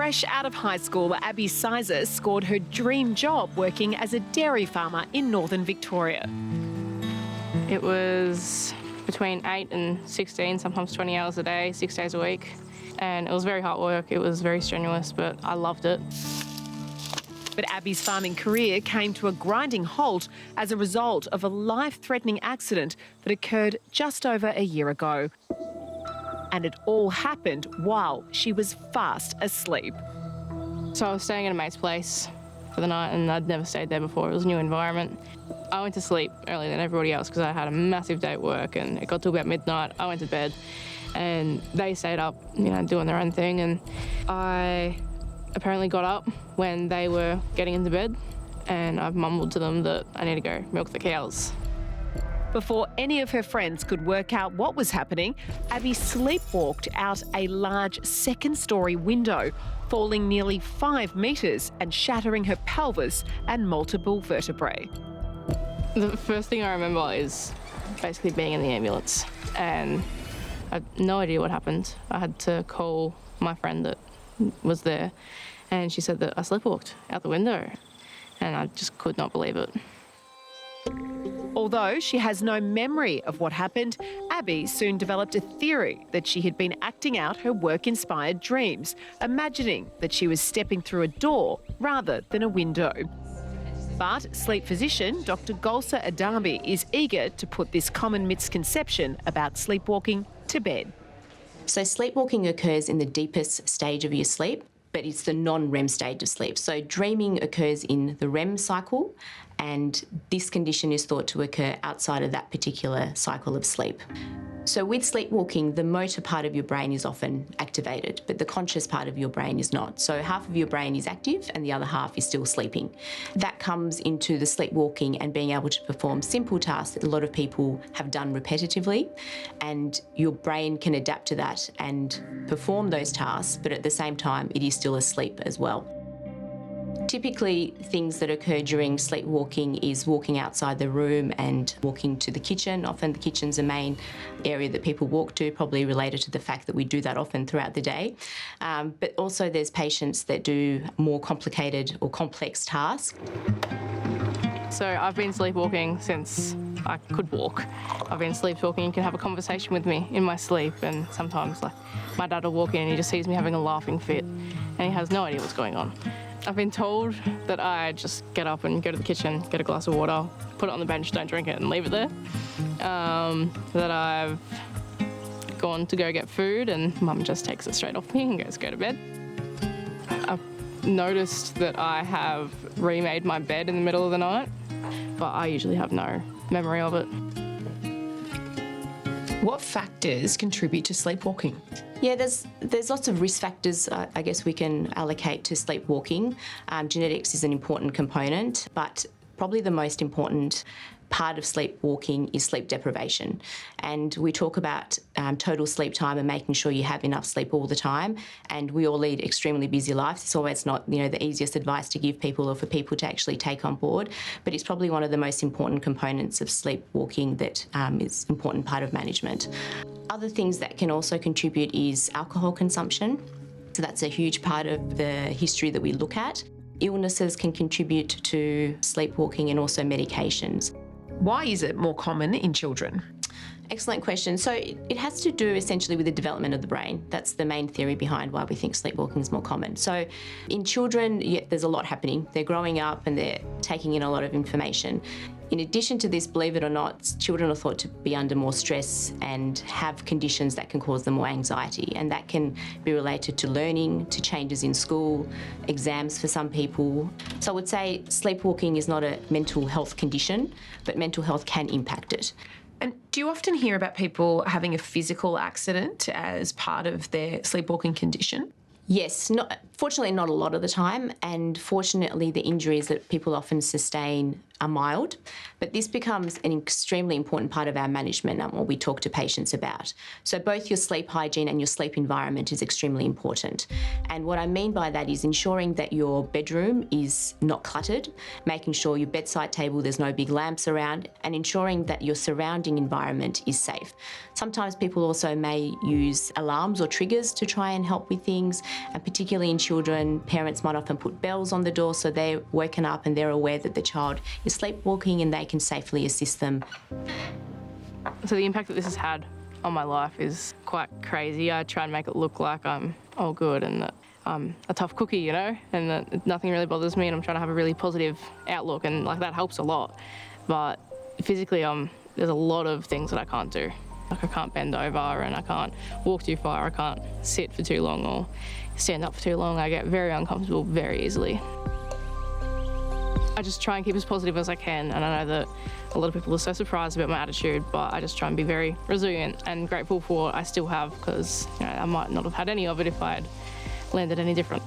Fresh out of high school, Abbey Sizer scored her dream job working as a dairy farmer in northern Victoria. It was between 8 and 16, sometimes 20 hours a day, 6 days a week. And it was very hard work. It was very strenuous, but I loved it. But Abbey's farming career came to a grinding halt as a result of a life-threatening accident that occurred just over a year ago. And it all happened while she was fast asleep. So I was staying at a mate's place for the night and I'd never stayed there before. It was a new environment. I went to sleep earlier than everybody else because I had a massive day at work and it got to about midnight. I went to bed and they stayed up, doing their own thing. And I apparently got up when they were getting into bed and I've mumbled to them that I need to go milk the cows. Before any of her friends could work out what was happening, Abbey sleepwalked out a large second-storey window, falling nearly 5 metres and shattering her pelvis and multiple vertebrae. The first thing I remember is basically being in the ambulance and I had no idea what happened. I had to call my friend that was there and she said that I sleepwalked out the window and I just could not believe it. Although she has no memory of what happened, Abbey soon developed a theory that she had been acting out her work-inspired dreams, imagining that she was stepping through a door rather than a window. But sleep physician Dr. Gulsa Adami is eager to put this common misconception about sleepwalking to bed. So sleepwalking occurs in the deepest stage of your sleep, but it's the non-REM stage of sleep. So dreaming occurs in the REM cycle, and this condition is thought to occur outside of that particular cycle of sleep. So with sleepwalking, the motor part of your brain is often activated, but the conscious part of your brain is not. So half of your brain is active and the other half is still sleeping. That comes into the sleepwalking and being able to perform simple tasks that a lot of people have done repetitively, and your brain can adapt to that and perform those tasks, but at the same time, it is still asleep as well. Typically, things that occur during sleepwalking is walking outside the room and walking to the kitchen. Often the kitchen's a main area that people walk to, probably related to the fact that we do that often throughout the day. But also there's patients that do more complicated or complex tasks. So I've been sleepwalking since I could walk. I've been sleepwalking. You can have a conversation with me in my sleep, and sometimes my dad will walk in and he just sees me having a laughing fit and he has no idea what's going on. I've been told that I just get up and go to the kitchen, get a glass of water, put it on the bench, don't drink it and leave it there. That I've gone to go get food and Mum just takes it straight off me and goes, go to bed. I've noticed that I have remade my bed in the middle of the night, but I usually have no memory of it. What factors contribute to sleepwalking? Yeah, there's lots of risk factors I guess we can allocate to sleepwalking. Genetics is an important component, but probably the most important part of sleepwalking is sleep deprivation. And we talk about total sleep time and making sure you have enough sleep all the time. And we all lead extremely busy lives. It's always not the easiest advice to give people or for people to actually take on board, but it's probably one of the most important components of sleepwalking that is an important part of management. Other things that can also contribute is alcohol consumption. So that's a huge part of the history that we look at. Illnesses can contribute to sleepwalking and also medications. Why is it more common in children? Excellent question. So it has to do essentially with the development of the brain. That's the main theory behind why we think sleepwalking is more common. So in children, there's a lot happening. They're growing up and they're taking in a lot of information. In addition to this, believe it or not, children are thought to be under more stress and have conditions that can cause them more anxiety, and that can be related to learning, to changes in school, exams for some people. So I would say sleepwalking is not a mental health condition, but mental health can impact it. And do you often hear about people having a physical accident as part of their sleepwalking condition? Yes, fortunately not a lot of the time, and fortunately the injuries that people often sustain are mild, but this becomes an extremely important part of our management and what we talk to patients about. So both your sleep hygiene and your sleep environment is extremely important. And what I mean by that is ensuring that your bedroom is not cluttered, making sure your bedside table, there's no big lamps around, and ensuring that your surrounding environment is safe. Sometimes people also may use alarms or triggers to try and help with things, and particularly in children, parents might often put bells on the door so they're woken up and they're aware that the child is sleepwalking and they can safely assist them. So the impact that this has had on my life is quite crazy. I try and make it look like I'm all good and that I'm a tough cookie, you know, and that nothing really bothers me, and I'm trying to have a really positive outlook, and like that helps a lot. But physically, there's a lot of things that I can't do. Like I can't bend over, and I can't walk too far, I can't sit for too long or stand up for too long. I get very uncomfortable very easily. I just try and keep as positive as I can, and I know that a lot of people are so surprised about my attitude, but I just try and be very resilient and grateful for what I still have, because I might not have had any of it if I had landed any different.